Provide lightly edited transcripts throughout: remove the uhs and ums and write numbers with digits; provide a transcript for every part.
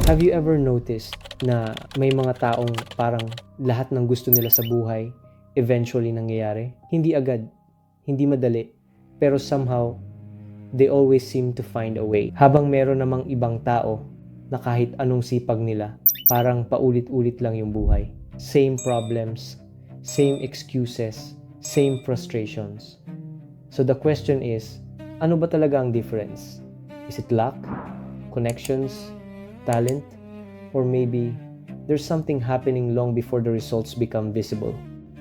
Have you ever noticed na may mga taong parang lahat ng gusto nila sa buhay eventually nangyayari? Hindi agad, hindi madali, pero somehow they always seem to find a way. Habang meron namang ibang tao na kahit anong sipag nila, parang paulit-ulit lang yung buhay. Same problems, same excuses, same frustrations. So the question is, ano ba talaga ang difference? Is it luck, connections, talent, or maybe there's something happening long before the results become visible?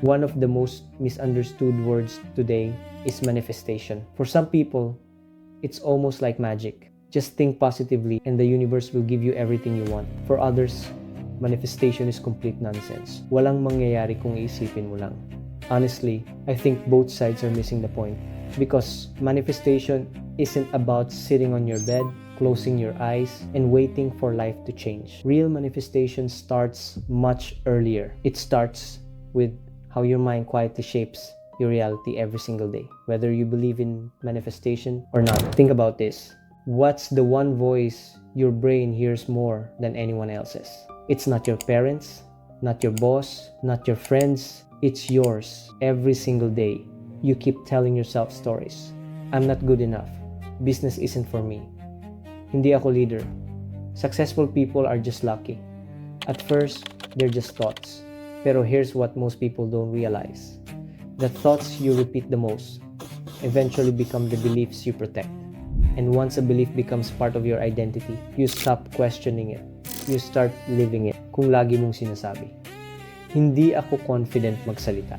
One of the most misunderstood words today is manifestation. For some people, it's almost like magic. Just think positively and the universe will give you everything you want. For others, manifestation is complete nonsense. Walang mangyayari kung iisipin mo lang. Honestly, I think both sides are missing the point. Because manifestation isn't about sitting on your bed, closing your eyes, and waiting for life to change. Real manifestation starts much earlier. It starts with how your mind quietly shapes your reality every single day. Whether you believe in manifestation or not, think about this. What's the one voice your brain hears more than anyone else's? It's not your parents, not your boss, not your friends. It's yours every single day. You keep telling yourself stories. I'm not good enough. Business isn't for me. Hindi ako leader. Successful people are just lucky. At first, they're just thoughts. Pero here's what most people don't realize. The thoughts you repeat the most eventually become the beliefs you protect. And once a belief becomes part of your identity, you stop questioning it. You start living it kung lagi mong sinasabi. Hindi ako confident magsalita.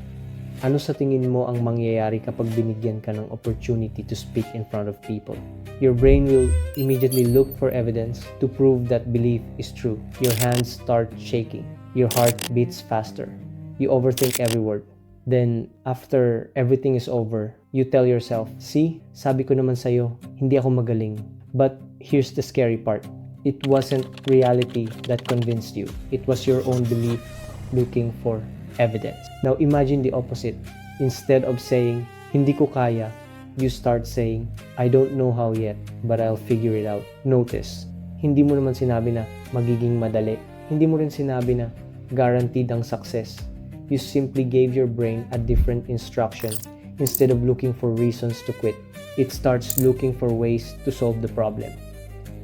Ano sa tingin mo ang mangyayari kapag binigyan ka ng opportunity to speak in front of people? Your brain will immediately look for evidence to prove that belief is true. Your hands start shaking. Your heart beats faster. You overthink every word. Then, after everything is over, you tell yourself, see, sabi ko naman sa'yo, hindi ako magaling. But here's the scary part. It wasn't reality that convinced you. It was your own belief looking for evidence. Now imagine the opposite. Instead of saying, hindi ko kaya, you start saying, I don't know how yet, but I'll figure it out. Notice, hindi mo naman sinabi na magiging madali. Hindi mo rin sinabi na guaranteed ang success. You simply gave your brain a different instruction. Instead of looking for reasons to quit, it starts looking for ways to solve the problem.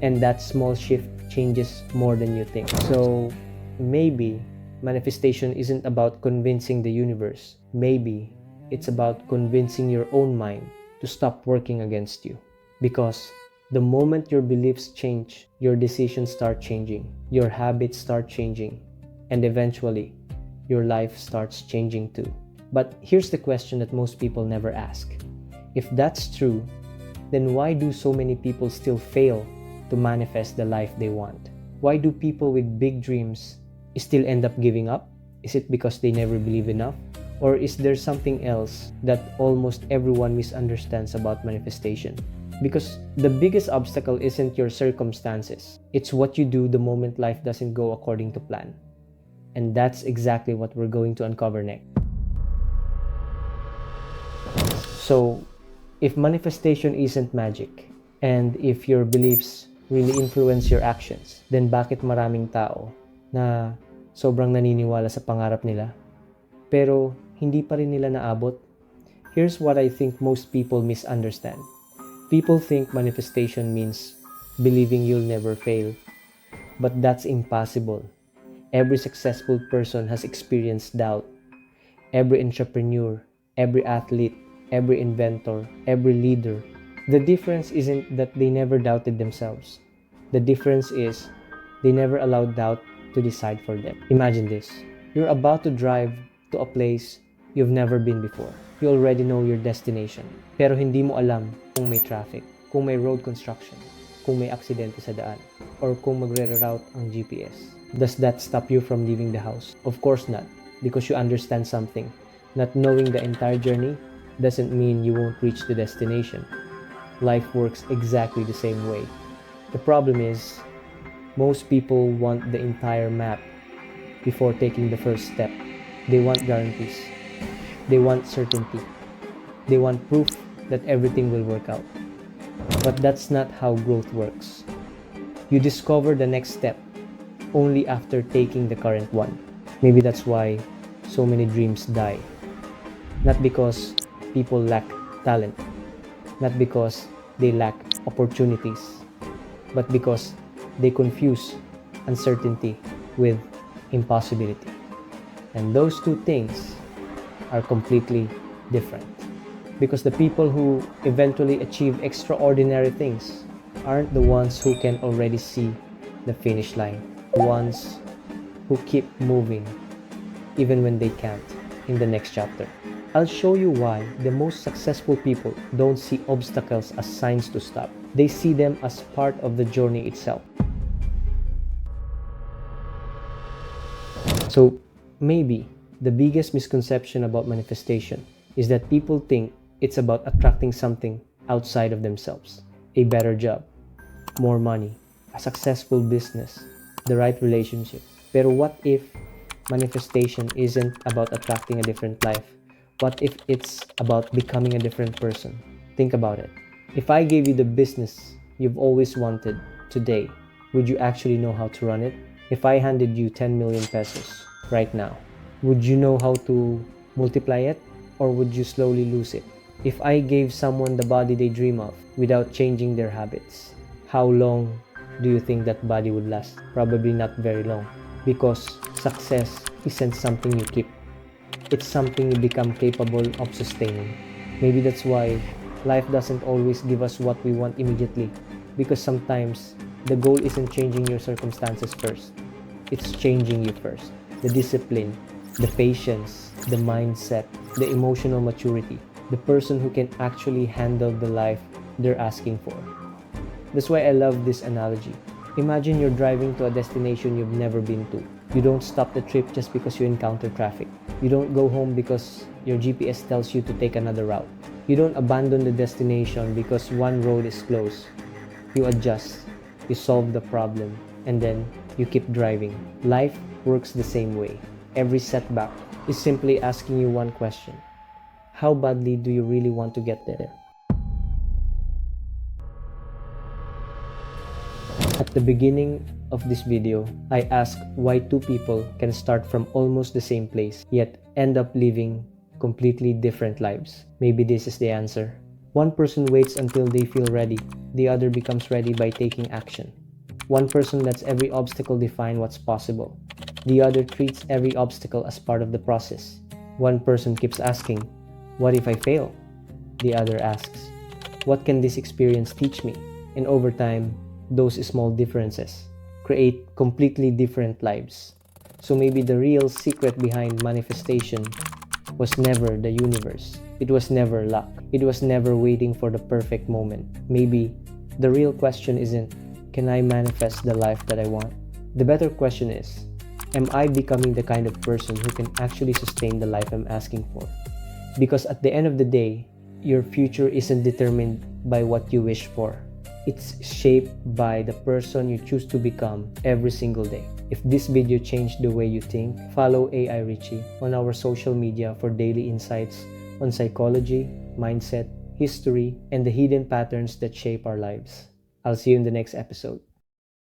And that small shift changes more than you think. So maybe manifestation isn't about convincing the universe. Maybe it's about convincing your own mind to stop working against you. Because the moment your beliefs change, your decisions start changing, your habits start changing, and eventually, your life starts changing too. But here's the question that most people never ask. If that's true, then why do so many people still fail to manifest the life they want? Why do people with big dreams still end up giving up? Is it because they never believe enough? Or is there something else that almost everyone misunderstands about manifestation? Because the biggest obstacle isn't your circumstances. It's what you do the moment life doesn't go according to plan. And that's exactly what we're going to uncover next. So, if manifestation isn't magic, and if your beliefs really influence your actions, then bakit maraming tao na sobrang naniniwala sa pangarap nila, pero hindi pa rin nila naabot? Here's what I think most people misunderstand. People think manifestation means believing you'll never fail. But that's impossible. Every successful person has experienced doubt. Every entrepreneur, every athlete, every inventor, every leader. The difference isn't that they never doubted themselves. The difference is they never allowed doubt to decide for them. Imagine this. You're about to drive to a place you've never been before. You already know your destination. Pero hindi mo alam kung may traffic, kung may road construction, kung may aksidente sa daan, or kung magre-reroute ang GPS. Does that stop you from leaving the house? Of course not, because you understand something. Not knowing the entire journey doesn't mean you won't reach the destination. Life works exactly the same way. The problem is, most people want the entire map before taking the first step. They want guarantees. They want certainty. They want proof that everything will work out. But that's not how growth works. You discover the next step only after taking the current one. Maybe that's why so many dreams die. Not because people lack talent, not because they lack opportunities, but because they confuse uncertainty with impossibility. And those two things are completely different. Because the people who eventually achieve extraordinary things aren't the ones who can already see the finish line, the ones who keep moving even when they can't in the next chapter. I'll show you why the most successful people don't see obstacles as signs to stop. They see them as part of the journey itself. So maybe the biggest misconception about manifestation is that people think it's about attracting something outside of themselves. A better job, more money, a successful business, the right relationship. Pero what if manifestation isn't about attracting a different life? What if it's about becoming a different person? Think about it. If I gave you the business you've always wanted today, would you actually know how to run it? If I handed you 10 million pesos right now, would you know how to multiply it, or would you slowly lose it? If I gave someone the body they dream of without changing their habits, how long do you think that body would last? Probably not very long, because success isn't something you keep. It's something you become capable of sustaining. Maybe that's why life doesn't always give us what we want immediately, because sometimes the goal isn't changing your circumstances first. It's changing you first. The discipline, the patience, the mindset, the emotional maturity, the person who can actually handle the life they're asking for. That's why I love this analogy. Imagine you're driving to a destination you've never been to. You don't stop the trip just because you encounter traffic. You don't go home because your GPS tells you to take another route. You don't abandon the destination because one road is closed. You adjust, you solve the problem, and then you keep driving. Life works the same way. Every setback is simply asking you one question. How badly do you really want to get there? At the beginning of this video, I asked why two people can start from almost the same place, yet end up living completely different lives. Maybe this is the answer. One person waits until they feel ready. The other becomes ready by taking action. One person lets every obstacle define what's possible. The other treats every obstacle as part of the process. One person keeps asking, "What if I fail?" The other asks, "What can this experience teach me?" And over time, those small differences create completely different lives. So maybe the real secret behind manifestation was never the universe. It was never luck. It was never waiting for the perfect moment. Maybe the real question isn't, can I manifest the life that I want? The better question is, am I becoming the kind of person who can actually sustain the life I'm asking for? Because at the end of the day, your future isn't determined by what you wish for. It's shaped by the person you choose to become every single day. If this video changed the way you think, follow AI-Richie on our social media for daily insights on psychology, mindset, history, and the hidden patterns that shape our lives. I'll see you in the next episode.